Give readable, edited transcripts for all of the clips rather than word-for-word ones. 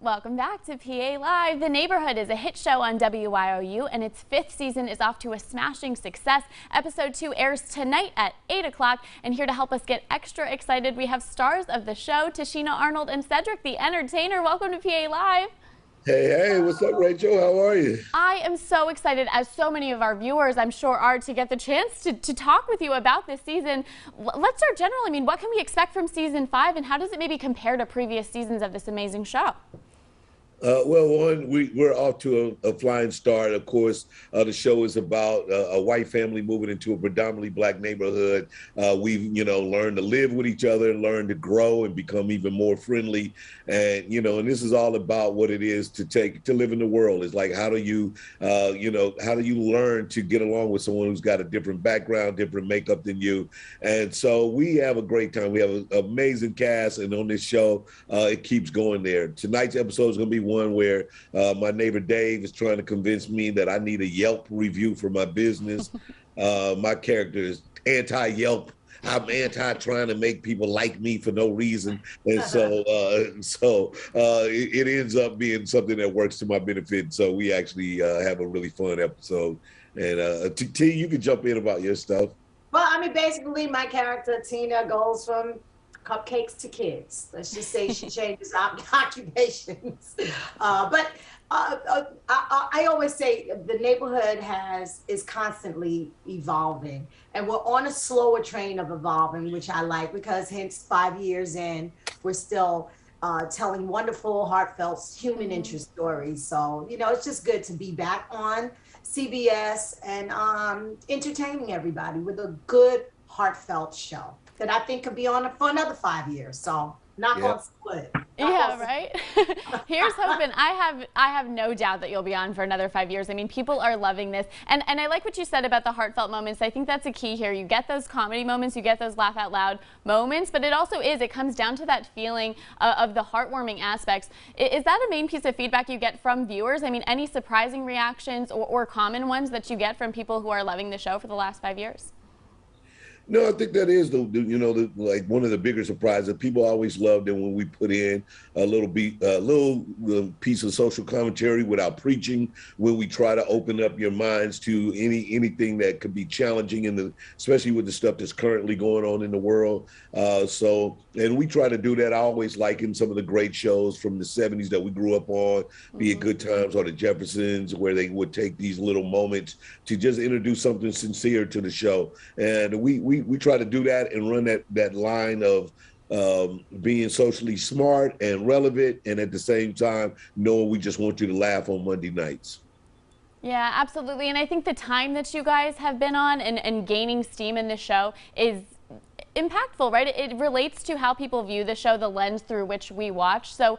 Welcome back to PA Live. The Neighborhood is a hit show on WYOU, and its 5th season is off to a smashing success. Episode 2 airs tonight at 8 o'clock, and here to help us get extra excited, we have stars of the show, Tichina Arnold and Cedric, the entertainer. Welcome to PA Live. Hey, what's up, Rachel? How are you? I am so excited, as so many of our viewers, I'm sure, are, to get the chance to talk with you about this season. Let's start general. I mean, what can we expect from season 5, and how does it maybe compare to previous seasons of this amazing show? Well, we're off to a flying start. Of course, the show is about a white family moving into a predominantly black neighborhood. We've, learned to live with each other, learn to grow and become even more friendly. And, and this is all about what it is to live in the world. It's like, how do you learn to get along with someone who's got a different background, different makeup than you? And so we have a great time. We have an amazing cast, and on this show, it keeps going there. Tonight's episode is going to be one where my neighbor Dave is trying to convince me that I need a Yelp review for my business. My character is anti-Yelp. I'm anti trying to make people like me for no reason. And so it ends up being something that works to my benefit. So we actually have a really fun episode. And T, you can jump in about your stuff. Well, I mean, basically my character, Tina, goes from cupcakes to kids. Let's just say she changes occupations. I always say the neighborhood is constantly evolving, and we're on a slower train of evolving, which I like, because hence 5 years in, we're still telling wonderful, heartfelt, human interest stories. So, it's just good to be back on CBS and entertaining everybody with a good, heartfelt show that I think could be on for another 5 years. So knock on wood. Yeah, right? Here's hoping. I have no doubt that you'll be on for another 5 years. I mean, people are loving this. And I like what you said about the heartfelt moments. I think that's a key here. You get those comedy moments, you get those laugh out loud moments, but it comes down to that feeling of the heartwarming aspects. Is that a main piece of feedback you get from viewers? I mean, any surprising reactions or common ones that you get from people who are loving the show for the last 5 years? No, I think that is like one of the bigger surprises. People always loved it when we put in a little piece of social commentary without preaching, when we try to open up your minds to anything that could be challenging especially with the stuff that's currently going on in the world. And we try to do that. I always liken some of the great shows from the 70s that we grew up on, be it Good Times or the Jeffersons, where they would take these little moments to just introduce something sincere to the show. And we try to do that and run that line of being socially smart and relevant, and at the same time knowing we just want you to laugh on Monday nights. Yeah, absolutely. And I think the time that you guys have been on and gaining steam in the show is impactful, right? It relates to how people view the show, the lens through which we watch. So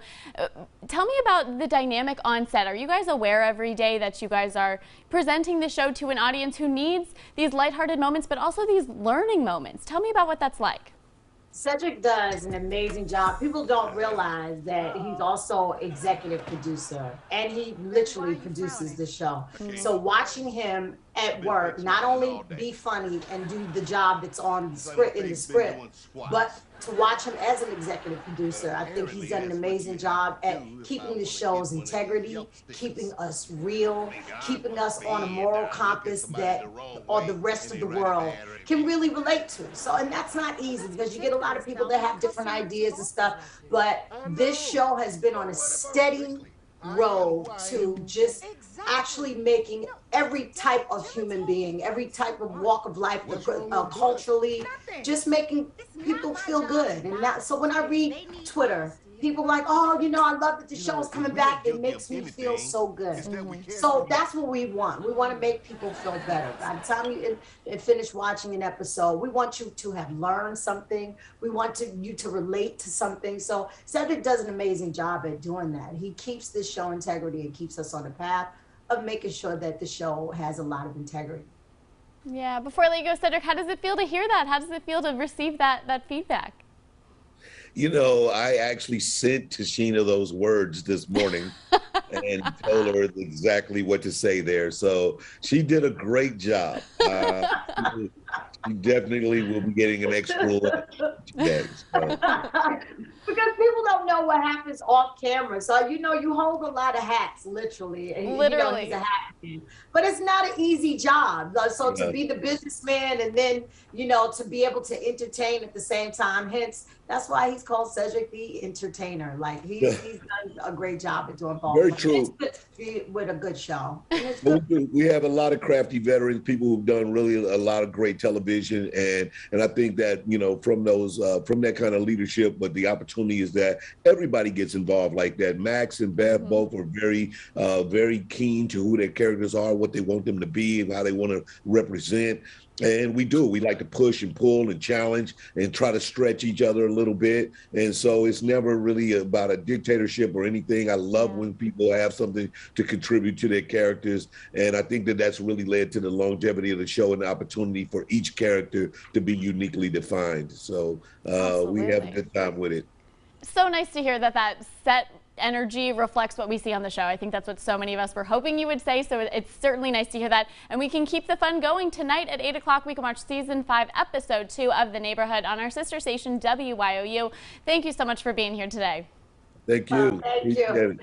tell me about the dynamic on set. Are you guys aware every day that you guys are presenting the show to an audience who needs these lighthearted moments, but also these learning moments? Tell me about what that's like. Cedric does an amazing job. People don't realize that he's also executive producer, and he literally produces the show. So watching him at work, not only be funny and do the job that's on the script, but to watch him as an executive producer, I think he's done an amazing job at keeping the show's integrity, keeping us real, keeping us on a moral compass that all the rest of the world can really relate to. So, and that's not easy, because you get a lot of people that have different ideas and stuff, but this show has been on a steady road to just actually making every type of human being, every type of walk of life, culturally, just making people feel good. And so when I read Twitter, people are like, oh, I love that the show is coming back. It makes me feel so good. So that's what we want. We want to make people feel better. By the time you finish watching an episode, we want you to have learned something. We want you to relate to something. So Cedric does an amazing job at doing that. He keeps this show integrity and keeps us on the path of making sure that the show has a lot of integrity. Yeah, before I let you go, Cedric, how does it feel to hear that? How does it feel to receive that feedback? I actually sent Tichina those words this morning and told her exactly what to say there. So she did a great job. She definitely will be getting an extra lunch today. So. Because people don't know what happens off camera. So, you know, you hold a lot of hats, literally. And, you know, he's a hat man. But it's not an easy job. So to be the businessman and then, you know, to be able to entertain at the same time, hence, that's why he's called Cedric the Entertainer. Like, he's done a great job at doing both. Very true. It's good to be with a good show. We have a lot of crafty veterans, people who've done really a lot of great television, and I think that, you know, from those from that kind of leadership, but the opportunity is that everybody gets involved like that. Max and Beth both are very keen to who their characters are, what they want them to be, and how they want to represent. And we like to push and pull and challenge and try to stretch each other a little bit. And so it's never really about a dictatorship or anything. I love when people have something to contribute to their characters. And I think that that's really led to the longevity of the show and the opportunity for each character to be uniquely defined. So we have a good time with it. So nice to hear that set energy reflects what we see on the show. I think that's what so many of us were hoping you would say, so it's certainly nice to hear that. And we can keep the fun going. Tonight at 8 o'clock, we can watch Season 5, Episode 2 of The Neighborhood on our sister station, WYOU. Thank you so much for being here today. Thank you. Thank you.